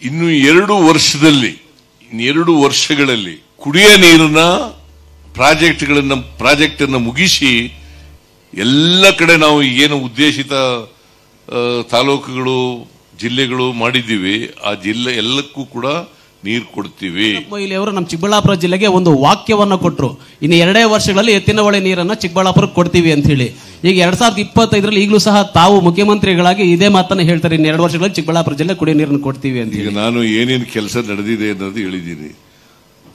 ಇನ್ನು 2 ವರ್ಷಗಳಲ್ಲಿ ಕುಡಿಯ ನೀರಿನ ಪ್ರಾಜೆಕ್ಟ್ ಅನ್ನು ಮುಗಿಸಿ ಎಲ್ಲ ಕಡೆ ನಾವು ಏನು ಉದ್ದೇಶಿತ ತಾಲೂಕುಗಳು ಜಿಲ್ಲೆಗಳು ಮಾಡಿದ್ದೀವಿ ಆ ಜಿಲ್ಲೆ ಎಲ್ಲಕ್ಕೂ ಕೂಡ ನೀರು ಕೊಡ್ತೀವಿ. ಅವರು ನಮ್ಮ ಚಿಕ್ಕಬಳ್ಳಾಪುರ ಜಿಲ್ಲೆಗೆ ಒಂದು ವಾಕ್ಯವನ್ನ ಕೊಟ್ಟರು, ಇನ್ನು 2 ವರ್ಷಗಳಲ್ಲಿ ಎತ್ತಿನ ಹೊಳೆ ನೀರನ್ನ ಚಿಕ್ಕಬಳ್ಳಾಪುರಕ್ಕೆ ಕೊಡ್ತೀವಿ ಅಂತ ಹೇಳಿ. ಈಗ 2025ರಲ್ಲಿ ಈಗಲೂ ಸಹ ತಾವು ಮುಖ್ಯಮಂತ್ರಿಗಳಾಗಿ ಇದೇ ಮಾತನ್ನ ಹೇಳ್ತಾರೆ, ಇನ್ನು 2 ವರ್ಷಗಳಲ್ಲಿ ಚಿಕ್ಕಬಳ್ಳಾಪುರ ಜಿಲ್ಲೆ ಕುಡಿಯೋ ನೀರನ್ನು ಕೊಡ್ತೀವಿ ಅಂತ. ಈಗ ನಾನು ಏನೇನು ಕೆಲಸ ನಡೆದಿದೆ ಅನ್ನೋದು ಹೇಳಿದ್ದೀನಿ.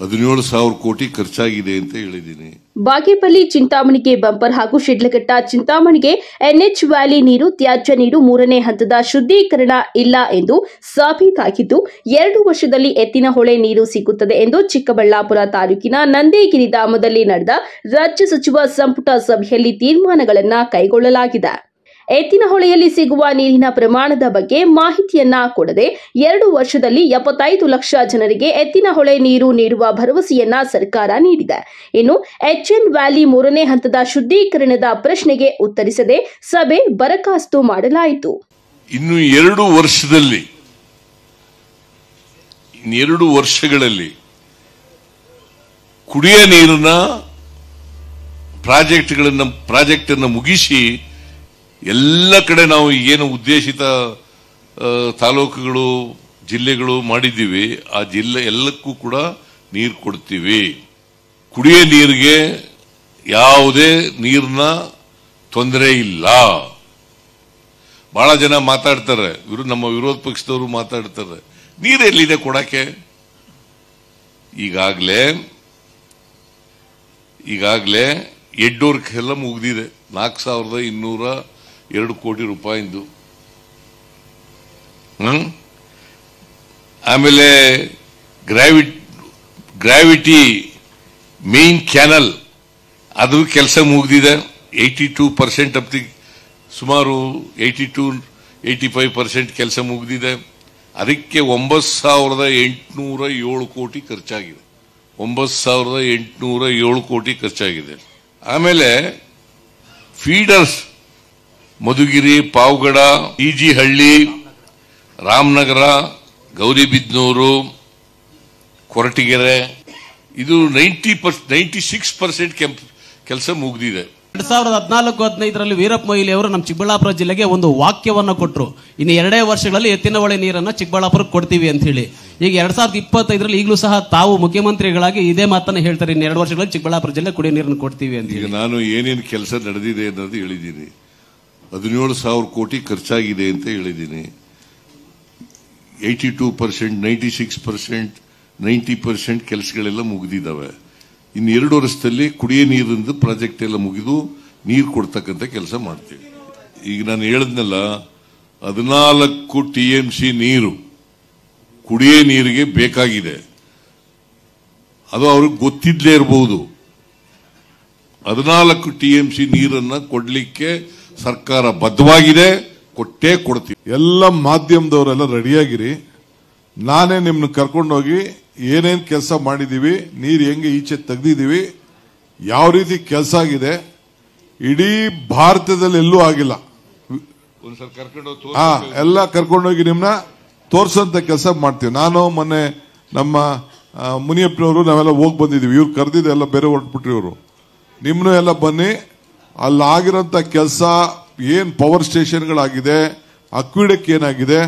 17,000 ಕೋಟಿ ಖರ್ಚಾಗಿದೆ ಅಂತ ಹೇಳಿದ್ದೀನಿ. ಬಾಗೇಪಲ್ಲಿ ಚಿಂತಾಮಣಿಗೆ ಬಂಪರ್ ಹಾಗೂ ಶಿಡ್ಲಘಟ್ಟ ಚಿಂತಾಮಣಿಗೆ ಎನ್ಎಚ್ ವ್ಯಾಲಿ ನೀರು ತ್ಯಾಜ್ಯ ನೀರು 3ನೇ ಹಂತದ ಶುದ್ಧೀಕರಣ ಇಲ್ಲ ಎಂದು ಸಾಬೀತಾಗಿದ್ದು 2 ವರ್ಷದಲ್ಲಿ ಎತ್ತಿನ ಹೊಳೆ ನೀರು ಸಿಗುತ್ತದೆ ಎಂದು ಚಿಕ್ಕಬಳ್ಳಾಪುರ ತಾಲೂಕಿನ ನಂದಿಗಿರಿ ಧಾಮದಲ್ಲಿ ನಡೆದ ರಾಜ್ಯ ಸಚಿವ ಸಂಪುಟ ಸಭೆಯಲ್ಲಿ ತೀರ್ಮಾನಗಳನ್ನು ಕೈಗೊಳ್ಳಲಾಗಿದೆ. ಎತ್ತಿನ ಹೊಳೆಯಲ್ಲಿ ಸಿಗುವ ನೀರಿನ ಪ್ರಮಾಣದ ಬಗ್ಗೆ ಮಾಹಿತಿಯನ್ನ ಕೊಡದೆ 2 ವರ್ಷದಲ್ಲಿ 75 ಲಕ್ಷ ಜನರಿಗೆ ಎತ್ತಿನ ಹೊಳೆ ನೀರು ನೀಡುವ ಭರವಸೆಯನ್ನ ಸರ್ಕಾರ ನೀಡಿದೆ. ಇನ್ನು ಎಚ್ಎನ್ ವ್ಯಾಲಿ 3ನೇ ಹಂತದ ಶುದ್ಧೀಕರಣದ ಪ್ರಶ್ನೆಗೆ ಉತ್ತರಿಸದೆ ಸಭೆ ಬರಖಾಸ್ತು ಮಾಡಲಾಯಿತು. ಇನ್ನು 2 ವರ್ಷಗಳಲ್ಲಿ ಕುಡಿಯ ನೀರಿನ ಪ್ರಾಜೆಕ್ಟ್ ಅನ್ನು ಮುಗಿಸಿ ಎಲ್ಲ ಕಡೆ ನಾವು ಏನು ಉದ್ದೇಶಿತ ತಾಲೂಕುಗಳು ಜಿಲ್ಲೆಗಳು ಮಾಡಿದ್ದೀವಿ ಆ ಜಿಲ್ಲೆ ಎಲ್ಲಕ್ಕೂ ಕೂಡ ನೀರು ಕೊಡ್ತೀವಿ. ಕುಡಿಯ ನೀರಿಗೆ ಯಾವುದೇ ನೀರಿನ ತೊಂದರೆ ಇಲ್ಲ. ಬಹಳ ಜನ ಮಾತಾಡ್ತಾರೆ, ನಮ್ಮ ವಿರೋಧ ಪಕ್ಷದವರು ಮಾತಾಡ್ತಾರೆ, ನೀರೆಲ್ಲಿದೆ ಕೊಡಕ್ಕೆ. ಈಗಾಗಲೇ ಎಡ್ಡೋರ್ಕೆಲ್ಲ ಮುಗಿದಿದೆ 4,202 ಕೋಟಿ ರೂಪಾಯಿಂದು. ಆಮೇಲೆ ಗ್ರಾವಿಟಿ ಮೇನ್ ಕ್ಯಾನಲ್ ಅದು ಕೆಲಸ ಮುಗಿದಿದೆ. 82% ಆಫ್ ದಿ ಸುಮಾರು 82-85% ಕೆಲಸ ಮುಗಿದಿದೆ. ಅದಕ್ಕೆ 9,807 ಕೋಟಿ ಖರ್ಚಾಗಿದೆ. 9,807 ಕೋಟಿ ಖರ್ಚಾಗಿದೆ. ಆಮೇಲೆ ಫೀಡರ್ಸ್ ಮಧುಗಿರಿ, ಪಾವಗಡ, ಈಜಿಹಳ್ಳಿ, ರಾಮನಗರ, ಗೌರಿಬಿದನೂರು, ಕೊರಟಗೆರೆ ಇದು 96% ಕೆಲಸ ಮುಗಿದಿದೆ. 2014-15ರಲ್ಲಿ ವೀರಪ್ಪ ಮೊಯ್ಲಿ ಅವರು ನಮ್ಮ ಚಿಕ್ಕಬಳ್ಳಾಪುರ ಜಿಲ್ಲೆಗೆ ಒಂದು ವಾಕ್ಯವನ್ನ ಕೊಟ್ಟರು, ಇನ್ನು 2 ವರ್ಷಗಳಲ್ಲಿ ಎತ್ತಿನ ಹೊಳೆ ನೀರನ್ನ ಚಿಕ್ಕಬಳ್ಳಾಪುರಕ್ಕೆ ಕೊಡ್ತೀವಿ ಅಂತ ಹೇಳಿ. ಈಗ 2025ರಲ್ಲಿ ಈಗಲೂ ಸಹ ತಾವು ಮುಖ್ಯಮಂತ್ರಿಗಳಾಗಿ ಇದೇ ಮಾತನ್ನ ಹೇಳ್ತಾರೆ, ಇನ್ನು 2 ವರ್ಷಗಳಲ್ಲಿ ಚಿಕ್ಕಬಳ್ಳಾಪುರ ಜಿಲ್ಲೆ ಕುಡಿಯೋ ನೀರನ್ನು ಕೊಡ್ತೀವಿ ಅಂತ. ಈಗ ನಾನು ಏನೇನು ಕೆಲಸ ನಡೆದಿದೆ ಅನ್ನೋದು ಹೇಳಿದ್ದೀನಿ. 17,000 ಕೋಟಿ ಖರ್ಚಾಗಿದೆ ಅಂತ ಹೇಳಿದ್ದೀನಿ. 82%, 96%, 90% ಕೆಲಸಗಳೆಲ್ಲ ಮುಗಿದಿದ್ದಾವೆ. ಇನ್ನು 2 ವರ್ಷದಲ್ಲಿ ಕುಡಿಯ ನೀರಿನ ಪ್ರಾಜೆಕ್ಟ್ ಎಲ್ಲ ಮುಗಿದು ನೀರು ಕೊಡ್ತಕ್ಕಂಥ ಕೆಲಸ ಮಾಡ್ತೀವಿ. ಈಗ ನಾನು ಹೇಳಿದ್ನಲ್ಲ, 14 TMC ನೀರು ಕುಡಿಯ ನೀರಿಗೆ ಬೇಕಾಗಿದೆ. ಅದು ಅವ್ರಿಗೆ ಗೊತ್ತಿದ್ಲೇ ಇರಬಹುದು. 14 TMC ನೀರನ್ನ ಕೊಡ್ಲಿಕ್ಕೆ ಸರ್ಕಾರ ಬದ್ಧವಾಗಿದೆ, ಕೊಟ್ಟೇ ಕೊಡ್ತೀವಿ. ಎಲ್ಲ ಮಾಧ್ಯಮದವರೆಲ್ಲ ರೆಡಿಯಾಗಿರಿ. ನಾನೇ ನಿಮ್ಮನ್ನ ಕರ್ಕೊಂಡೋಗಿ ಏನೇನು ಕೆಲಸ ಮಾಡಿದೀವಿ, ನೀರು ಹೆಂಗೆ ಈಚೆ ತೆಗ್ದಿದೀವಿ, ಯಾವ ರೀತಿ ಕೆಲಸ ಆಗಿದೆ, ಇಡೀ ಭಾರತದಲ್ಲಿ ಎಲ್ಲೂ ಆಗಿಲ್ಲ. ಎಲ್ಲ ಕರ್ಕೊಂಡೋಗಿ ನಿಮ್ಮನ್ನ ತೋರ್ಸಂತ ಕೆಲಸ ಮಾಡ್ತೀವಿ. ನಾನು ಮೊನ್ನೆ ನಮ್ಮ ಮುನಿಯಪ್ಪನವರು ನಾವೆಲ್ಲ ಹೋಗಿ ಬಂದಿದ್ದೀವಿ. ಇವ್ರು ಕರೆದಿದ್ದು ಎಲ್ಲ ಬೇರೆ ಹೊರಟ್ಬಿಟ್ರಿ. ಇವರು ನಿಮ್ಮನ್ನು ಎಲ್ಲ ಬನ್ನಿ, ಅಲ್ಲಾಗಿರೋಂಥ ಕೆಲಸ ಏನ್ ಪವರ್ ಸ್ಟೇಷನ್ಗಳಾಗಿದೆ, ಅಕ್ವಿಡೆಕ್ ಏನಾಗಿದೆ,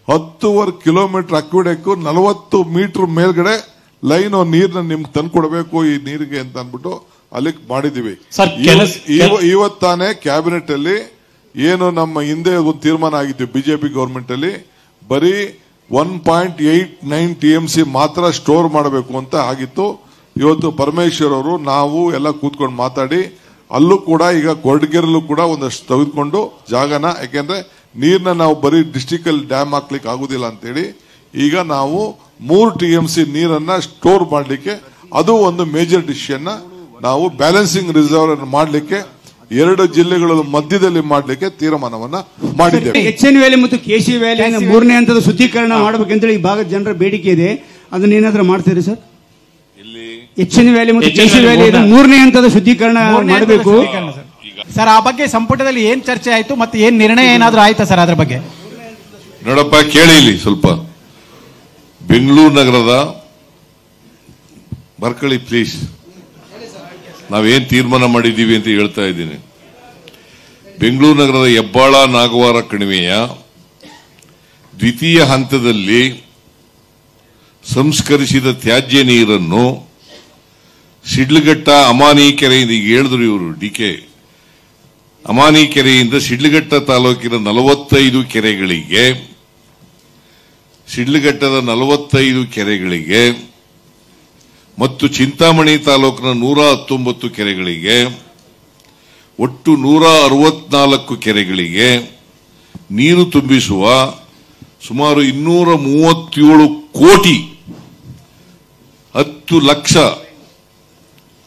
10.5 ಕಿಲೋಮೀಟರ್ ಅಕ್ವಿಡೆಕ್ 40 ಮೀಟರ್ ಮೇಲ್ಗಡೆ ಲೈನ್ ನೀರ್ನ ನಿಮ್ಗೆ ತಂದ್ಕೊಡ್ಬೇಕು ಈ ನೀರಿಗೆ ಅಂತ ಅಂದ್ಬಿಟ್ಟು ಅಲ್ಲಿಗೆ ಮಾಡಿದೀವಿ. ಇವತ್ತಾನೆ ಕ್ಯಾಬಿನೆಟ್ ಅಲ್ಲಿ ಏನು ನಮ್ಮ ಹಿಂದೆ ಒಂದು ತೀರ್ಮಾನ ಆಗಿತ್ತು ಬಿಜೆಪಿ ಗವರ್ಮೆಂಟ್ ಅಲ್ಲಿ, ಬರೀ 1.89 TMC ಮಾತ್ರ ಸ್ಟೋರ್ ಮಾಡಬೇಕು ಅಂತ ಆಗಿತ್ತು. ಇವತ್ತು ಪರಮೇಶ್ವರ್ ಅವರು ನಾವು ಎಲ್ಲ ಕೂತ್ಕೊಂಡು ಮಾತಾಡಿ ಅಲ್ಲೂ ಕೂಡ ಈಗ ಕೊರಟಗೆರೆಲ್ಲೂ ಕೂಡ ಒಂದಷ್ಟು ತೆಗೆದುಕೊಂಡು ಜಾಗನ, ಯಾಕೆಂದ್ರೆ ನೀರ್ನ ನಾವು ಬರೀ ಡಿಸ್ಟ್ರಿಕ್ಟ್ ಅಲ್ಲಿ ಡ್ಯಾಮ್ ಹಾಕ್ಲಿಕ್ಕೆ ಆಗುದಿಲ್ಲ ಅಂತೇಳಿ ಈಗ ನಾವು 3 TMC ನೀರನ್ನ ಸ್ಟೋರ್ ಮಾಡಲಿಕ್ಕೆ, ಅದು ಒಂದು ಮೇಜರ್ ಡಿಸಿಷನ್ ನಾವು ಬ್ಯಾಲೆನ್ಸಿಂಗ್ ರಿಸರ್ವ್ ಮಾಡಲಿಕ್ಕೆ 2 ಜಿಲ್ಲೆಗಳ ಮಧ್ಯದಲ್ಲಿ ಮಾಡಲಿಕ್ಕೆ ತೀರ್ಮಾನವನ್ನ ಮಾಡಿದ್ದೇವೆ. ಎಚ್ಎನ್ ವ್ಯಾಲಿ ಮತ್ತು ಕೆಸಿ ವ್ಯಾಲಿ 3ನೇ ಹಂತದ ಶುದ್ಧೀಕರಣ ಮಾಡಬೇಕಂತೇಳಿ ಈ ಭಾಗದ ಜನರ ಬೇಡಿಕೆ ಇದೆ. ಅದನ್ನ ಏನಾದ್ರೂ ಮಾಡ್ತೀರಿ ಸರ್? ಎಚ್ಎನ್ ವ್ಯಾಲಿ ಮತ್ತು ಕೆಸಿ ವ್ಯಾಲಿ 3ನೇ ಹಂತದ ಶುದ್ಧೀಕರಣ ಮಾಡಬೇಕು ಸರ್. ಆ ಬಗ್ಗೆ ಸಂಪುಟದಲ್ಲಿ ಏನ್ ಚರ್ಚೆ ಆಯ್ತು ಮತ್ತೆ ಏನ್ ನಿರ್ಣಯ ಏನಾದ್ರೂ ಆಯ್ತಾ ಸರ್ ಅದ್ರ ಬಗ್ಗೆ? ನೋಡಪ್ಪ, ಕೇಳಿ ಇಲ್ಲಿ ಸ್ವಲ್ಪ. ಬೆಂಗಳೂರು ನಗರದ ಬರ್ಕಳಿ ಪ್ಲೀಸ್, ನಾವೇನ್ ತೀರ್ಮಾನ ಮಾಡಿದ್ದೀವಿ ಅಂತ ಹೇಳ್ತಾ ಇದ್ದೀನಿ. ಬೆಂಗಳೂರು ನಗರದ ಹೆಬ್ಬಾಳ ನಾಗವಾರ ಕಣಿವೆಯ ದ್ವಿತೀಯ ಹಂತದಲ್ಲಿ ಸಂಸ್ಕರಿಸಿದ ತ್ಯಾಜ್ಯ ನೀರನ್ನು ಶಿಡ್ಲಘಟ್ಟ ಅಮಾನಿ ಕೆರೆಯಿಂದ, ಈಗ ಹೇಳಿದ್ರು ಇವರು ಡಿಕೆ, ಅಮಾನಿ ಕೆರೆಯಿಂದ ಶಿಡ್ಲಘಟ್ಟ ತಾಲೂಕಿನ 45 ಕೆರೆಗಳಿಗೆ, ಶಿಡ್ಲಘಟ್ಟದ 45 ಕೆರೆಗಳಿಗೆ ಮತ್ತು ಚಿಂತಾಮಣಿ ತಾಲೂಕಿನ 119 ಕೆರೆಗಳಿಗೆ, ಒಟ್ಟು 164 ಕೆರೆಗಳಿಗೆ ನೀರು ತುಂಬಿಸುವ ಸುಮಾರು 237 ಕೋಟಿ 10 ಲಕ್ಷ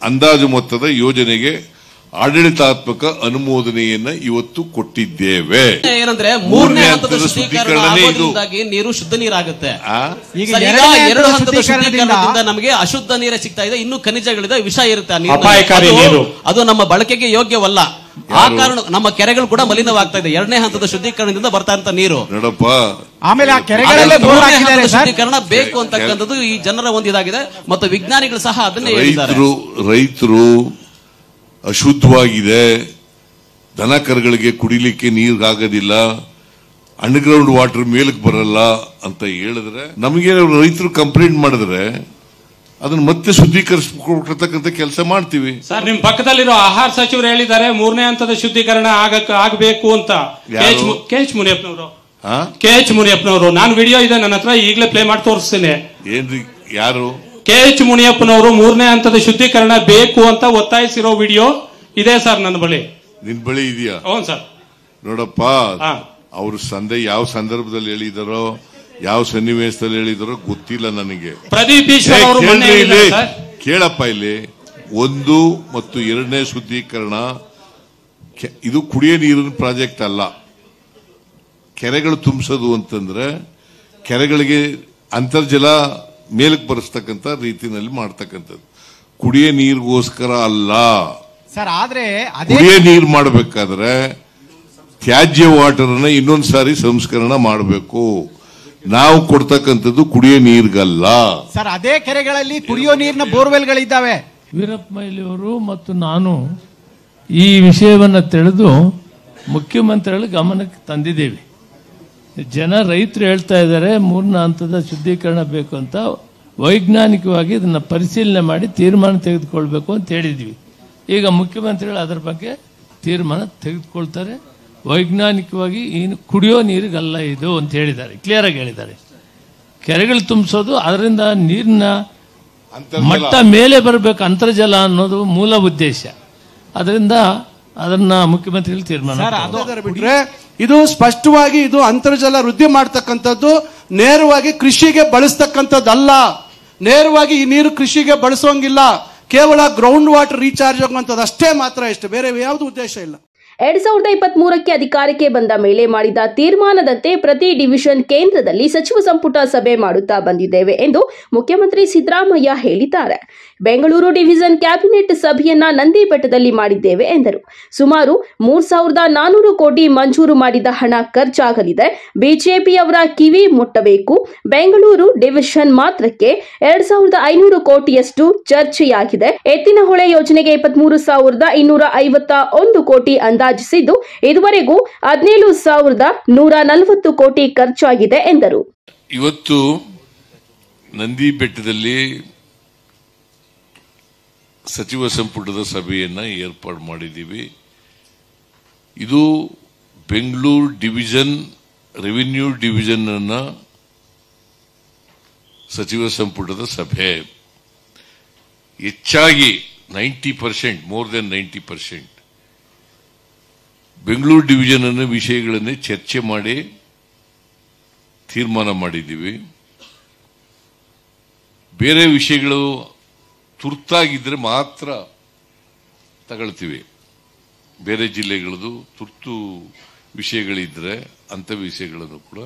ಅಂದಾಜು ಮೊತ್ತದ ಯೋಜನೆಗೆ ಆಡಳಿತಾತ್ಮಕ ಅನುಮೋದನೆಯನ್ನ ಇವತ್ತು ಕೊಟ್ಟಿದ್ದೇವೆ. ಏನಂದ್ರೆ ಮೂರನೇ ಹಂತದ ಶುದ್ಧೀಕರಣ ಆಗೋದ್ರಿಂದಾಗಿ ನೀರು ಶುದ್ಧ ನೀರಾಗುತ್ತೆ. ಈಗ ಎರಡು ಹಂತದ ಶುದ್ಧೀಕರಣದಿಂದ ನಮಗೆ ಅಶುದ್ಧ ನೀರೇ ಸಿಗ್ತಾ ಇದೆ, ಇನ್ನೂ ಖನಿಜಗಳಿದೆ, ವಿಷ ಇರುತ್ತೆ, ಅದು ನಮ್ಮ ಬಳಕೆಗೆ ಯೋಗ್ಯವಲ್ಲ. ಆ ಕಾರಣ ನಮ್ಮ ಕೆರೆಗಳು ಕೂಡ ಮಲಿನವಾಗ್ತಾ ಇದೆ ಎರಡನೇ ಹಂತದ ಶುದ್ಧೀಕರಣದಿಂದ ಬರ್ತಾ ಇರೋ ನೀರು. ನೋಡಪ್ಪ, ಆಮೇಲೆ ಆ ಕೆರೆಗಳಲ್ಲೇ ಬೋರ್ ಹಾಕಿದ್ದಾರೆ ಸರ್. ಶುದ್ಧೀಕರಣ ಬೇಕು ಅಂತಕ್ಕಂಥದ್ದು ಈ ಜನರ ಒಂದು ಇದಾಗಿದೆ ಮತ್ತು ವಿಜ್ಞಾನಿಗಳು ಸಹ ಅದನ್ನೇ ಹೇಳಿದ್ದಾರೆ. ರೈತರು ಅಶುದ್ಧವಾಗಿದೆ, ದನ ಕರುಗಳಿಗೆ ಕುಡಿಲಿಕ್ಕೆ ನೀರಾಗೋದಿಲ್ಲ, ಅಂಡರ್ಗ್ರೌಂಡ್ ವಾಟರ್ ಮೇಲಕ್ಕೆ ಬರಲ್ಲ ಅಂತ ಹೇಳಿದ್ರೆ, ನಮಗೆ ರೈತರು ಕಂಪ್ಲೇಂಟ್ ಮಾಡಿದ್ರೆ ಅದನ್ನ ಮತ್ತೆ ಶುದ್ಧೀಕರಿಸತಕ್ಕಂಥ ಕೆಲಸ ಮಾಡ್ತೀವಿ. ಸರ್, ನಿಮ್ ಪಕ್ಕದಲ್ಲಿರೋ ಆಹಾರ ಸಚಿವರು ಹೇಳಿದ್ದಾರೆ ಮೂರನೇ ಹಂತದ ಶುದ್ಧೀಕರಣ ಆಗಬೇಕು ಅಂತ. KH ಮುನಿಯಪ್ಪನವರು ನಾನು ವಿಡಿಯೋ ಇದೆ ನನ್ನ ಹತ್ರ, ಈಗಲೇ ಪ್ಲೇ ಮಾಡಿ ತೋರಿಸ್ತೇನೆ. ಏನ್ರಿ, ಯಾರು? KH ಮುನಿಯಪ್ಪನವರು ಮೂರನೇ ಹಂತದ ಶುದ್ಧೀಕರಣ ಬೇಕು ಅಂತ ಒತ್ತಾಯಿಸಿರೋ ವಿಡಿಯೋ ಇದೆ ಸರ್ ನನ್ನ ಬಳಿ. ನಿನ್ ಬಳಿ ಇದೆಯಾ? ಹೌದು ಸರ್. ನೋಡಪ್ಪ, ಅವರು ಯಾವ ಸಂದರ್ಭದಲ್ಲಿ ಹೇಳಿದಾರೋ, ಯಾವ ಸನ್ನಿವೇಶದಲ್ಲಿ ಹೇಳಿದಾರೋ ಗೊತ್ತಿಲ್ಲ ನನಗೆ. ಪ್ರದೀಪ್ ಈಶ್ವರ್ ಅವರು ಕೇಳಪ್ಪ, ಇಲ್ಲಿ 1 ಮತ್ತು 2ನೇ ಶುದ್ಧೀಕರಣ ಇದು ಕುಡಿಯೋ ನೀರಿನ ಪ್ರಾಜೆಕ್ಟ್ ಅಲ್ಲ. ಕೆರೆಗಳು ತುಂಬಿಸೋದು ಅಂತಂದ್ರೆ ಕೆರೆಗಳಿಗೆ ಅಂತರ್ಜಲ ಮೇಲಕ್ಕೆ ಬರೆಸ್ತಕ್ಕಂಥ ರೀತಿಯಲ್ಲಿ ಮಾಡ್ತಕ್ಕಂಥದ್ದು, ಕುಡಿಯೋ ನೀರಿಗೋಸ್ಕರ ಅಲ್ಲ ಸರ್. ಆದ್ರೆ ಕುಡಿಯೋ ನೀರು ಮಾಡಬೇಕಾದ್ರೆ ತ್ಯಾಜ್ಯ ವಾಟರ್ ಅನ್ನ ಇನ್ನೊಂದ್ಸಾರಿ ಸಂಸ್ಕರಣ ಮಾಡಬೇಕು. ನಾವು ಕೊಡ್ತಕ್ಕಂಥದ್ದು ಕುಡಿಯೋ ನೀರಿಗಲ್ಲ ಸರ್. ಅದೇ ಕೆರೆಗಳಲ್ಲಿ ಕುಡಿಯೋ ನೀರಿನ ಬೋರ್ವೆಲ್ಗಳಿದ್ದಾವೆ. ವೀರಪ್ಪ ಮೊಯ್ಲಿ ಅವರು ಮತ್ತು ನಾನು ಈ ವಿಷಯವನ್ನು ತಿಳಿದು ಮುಖ್ಯಮಂತ್ರಿಗಳ ಗಮನಕ್ಕೆ ತಂದಿದ್ದೇವೆ. ರೈತರು ಹೇಳ್ತಾ ಇದ್ದಾರೆ ಮೂರನೇ ಹಂತದ ಶುದ್ಧೀಕರಣ ಬೇಕು ಅಂತ, ವೈಜ್ಞಾನಿಕವಾಗಿ ಇದನ್ನ ಪರಿಶೀಲನೆ ಮಾಡಿ ತೀರ್ಮಾನ ತೆಗೆದುಕೊಳ್ಬೇಕು ಅಂತ ಹೇಳಿದ್ವಿ. ಈಗ ಮುಖ್ಯಮಂತ್ರಿಗಳು ಅದರ ಬಗ್ಗೆ ತೀರ್ಮಾನ ತೆಗೆದುಕೊಳ್ತಾರೆ. ವೈಜ್ಞಾನಿಕವಾಗಿ ಏನು ಕುಡಿಯೋ ನೀರಿಗಲ್ಲ ಇದು ಅಂತ ಹೇಳಿದ್ದಾರೆ, ಕ್ಲಿಯರ್ ಆಗಿ ಹೇಳಿದ್ದಾರೆ. ಕೆರೆಗಳು ತುಂಬಿಸೋದು, ಅದರಿಂದ ನೀರಿನ ಮಟ್ಟ ಮೇಲೆ ಬರಬೇಕು, ಅಂತರ್ಜಲ ಅನ್ನೋದು ಮೂಲ ಉದ್ದೇಶ. ಅದರಿಂದ ಅದನ್ನ ಮುಖ್ಯಮಂತ್ರಿಗಳು ತೀರ್ಮಾನ ಬಿಟ್ರೆ ಇದು ಸ್ಪಷ್ಟವಾಗಿ ಇದು ಅಂತರ್ಜಲ ವೃದ್ಧಿ ಮಾಡ್ತಕ್ಕಂಥದ್ದು, ನೇರವಾಗಿ ಕೃಷಿಗೆ ಬಳಸ್ತಕ್ಕಂಥದ್ದಲ್ಲ. ನೇರವಾಗಿ ಈ ನೀರು ಕೃಷಿಗೆ ಬಳಸೋಂಗಿಲ್ಲ, ಕೇವಲ ಗ್ರೌಂಡ್ ವಾಟರ್ ರೀಚಾರ್ಜ್ ಆಗುವಂಥದ್ದು ಅಷ್ಟೇ ಮಾತ್ರ, ಇಷ್ಟು ಬೇರೆ ಯಾವುದು ಉದ್ದೇಶ ಇಲ್ಲ. 2023ಕ್ಕೆ ಅಧಿಕಾರಕ್ಕೆ ಬಂದ ಮೇಲೆ ಮಾಡಿದ ತೀರ್ಮಾನದಂತೆ ಪ್ರತಿ ಡಿವಿಷನ್ ಕೇಂದ್ರದಲ್ಲಿ ಸಚಿವ ಸಂಪುಟ ಸಭೆ ಮಾಡುತ್ತಾ ಬಂದಿದ್ದೇವೆ ಎಂದು ಮುಖ್ಯಮಂತ್ರಿ ಸಿದ್ದರಾಮಯ್ಯ ಹೇಳಿದ್ದಾರೆ. ಬೆಂಗಳೂರು ಡಿವಿಷನ್ ಕ್ಯಾಬಿನೆಟ್ ಸಭೆಯನ್ನ ನಂದಿ ಬೆಟ್ಟದಲ್ಲಿ ಮಾಡಿದ್ದೇವೆ ಎಂದರು. ಸುಮಾರು 3,400 ಕೋಟಿ ಮಂಜೂರು ಮಾಡಿದ ಹಣ ಖರ್ಚಾಗಲಿದೆ. ಬಿಜೆಪಿಯವರ ಕಿವಿ ಮುಟ್ಟಬೇಕು. ಬೆಂಗಳೂರು ಡಿವಿಷನ್ ಮಾತ್ರಕ್ಕೆ 2,500 ಕೋಟಿಯಷ್ಟು ಚರ್ಚೆಯಾಗಿದೆ. ಎತ್ತಿನಹೊಳೆ ಯೋಜನೆಗೆ 23,251 ಕೋಟಿ ಅಂದಾಜಿಸಿದ್ದು, ಇದುವರೆಗೂ 17,140 ಕೋಟಿ ಖರ್ಚಾಗಿದೆ ಎಂದರು. ಇವತ್ತು ನಂದಿ ಬೆಟ್ಟದಲ್ಲಿ ಸಚಿವ ಸಂಪುಟದ ಸಭೆಯನ್ನ ಏರ್ಪಾಡು ಮಾಡಿದ್ದೀವಿ. ಇದು ಬೆಂಗಳೂರು ಡಿವಿಷನ್ ರೆವಿನ್ಯೂ ಡಿವಿಷನ್ ಅನ್ನ ಸಚಿವ ಸಂಪುಟದ ಸಭೆ. ಹೆಚ್ಚಾಗಿ 90%, ಮೋರ್ ದೆನ್ 90% ಬೆಂಗಳೂರು ಡಿವಿಷನ್ ಅನ್ನ ವಿಷಯಗಳನ್ನೇ ಚರ್ಚೆ ಮಾಡಿ ತೀರ್ಮಾನ ಮಾಡಿದ್ದೀವಿ. ಬೇರೆ ವಿಷಯಗಳು ತುರ್ತಾಗಿದ್ರೆ ಮಾತ್ರ ತಗೊಳ್ತೀವಿ. ಬೇರೆ ಜಿಲ್ಲೆಗಳದು ತುರ್ತು ವಿಷಯಗಳಿದ್ರೆ ಅಂಥ ವಿಷಯಗಳನ್ನು ಕೂಡ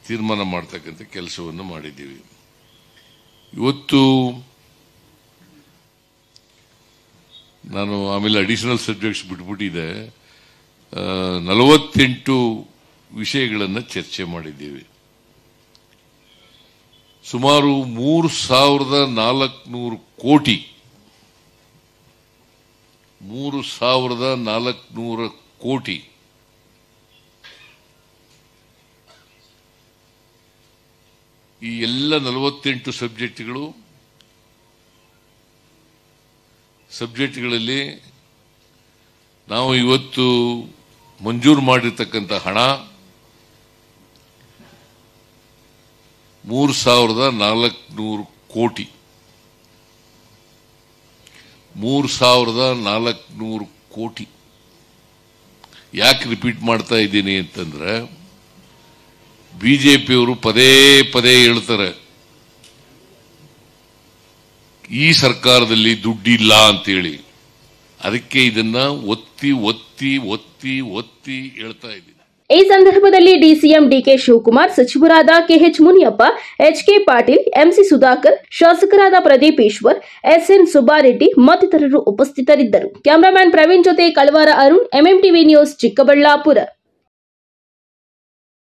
ತೀರ್ಮಾನ ಮಾಡ್ತಕ್ಕಂಥ ಕೆಲಸವನ್ನು ಮಾಡಿದ್ದೀವಿ. ಇವತ್ತು ನಾನು ಆಮೇಲೆ ಅಡಿಷನಲ್ ಸಬ್ಜೆಕ್ಟ್ಸ್ ಬಿಟ್ಬಿಟ್ಟಿದೆ, 48 ವಿಷಯಗಳನ್ನು ಚರ್ಚೆ ಮಾಡಿದ್ದೀವಿ. ಸುಮಾರು 3,400 ಕೋಟಿ 3,400 ಕೋಟಿ ಈ ಎಲ್ಲ 48 ಸಬ್ಜೆಕ್ಟ್ಗಳಲ್ಲಿ ನಾವು ಇವತ್ತು ಮಂಜೂರು ಮಾಡಿರ್ತಕ್ಕಂಥ ಹಣ 3,400 ಕೋಟಿ 3,400 ಕೋಟಿ. ಯಾಕೆ ರಿಪೀಟ್ ಮಾಡ್ತಾ ಇದ್ದೀನಿ ಅಂತಂದ್ರೆ ಬಿಜೆಪಿಯವರು ಪದೇ ಪದೇ ಹೇಳ್ತಾರೆ ಈ ಸರ್ಕಾರದಲ್ಲಿ ದುಡ್ಡಿಲ್ಲ ಅಂತೇಳಿ. ಅದಕ್ಕೆ ಇದನ್ನ ಒತ್ತಿ ಒತ್ತಿ ಒತ್ತಿ ಒತ್ತಿ ಹೇಳ್ತಾ ಇದ್ದೀನಿ. ಈ ಸಂದರ್ಭದಲ್ಲಿ ಡಿಸಿಎಂ ಡಿಕೆ ಶಿವಕುಮಾರ್, ಸಚಿವರಾದ KH Muniyappa, HK Patil, MC Sudhakar, ಶಾಸಕರಾದ ಪ್ರದೀಪ್ ಈಶ್ವರ್, ಎಸ್ಎನ್ ಸುಬ್ಬಾರೆಡ್ಡಿ ಮತ್ತಿತರರು ಉಪಸ್ಥಿತರಿದ್ದರು. ಕ್ಯಾಮರಾಮ್ಯಾನ್ ಪ್ರವೀಣ್ ಜೊತೆ ಕಳವಾರ ಅರುಣ್, ಎಂಎಂಟಿವಿ ನ್ಯೂಸ್, ಚಿಕ್ಕಬಳ್ಳಾಪುರ.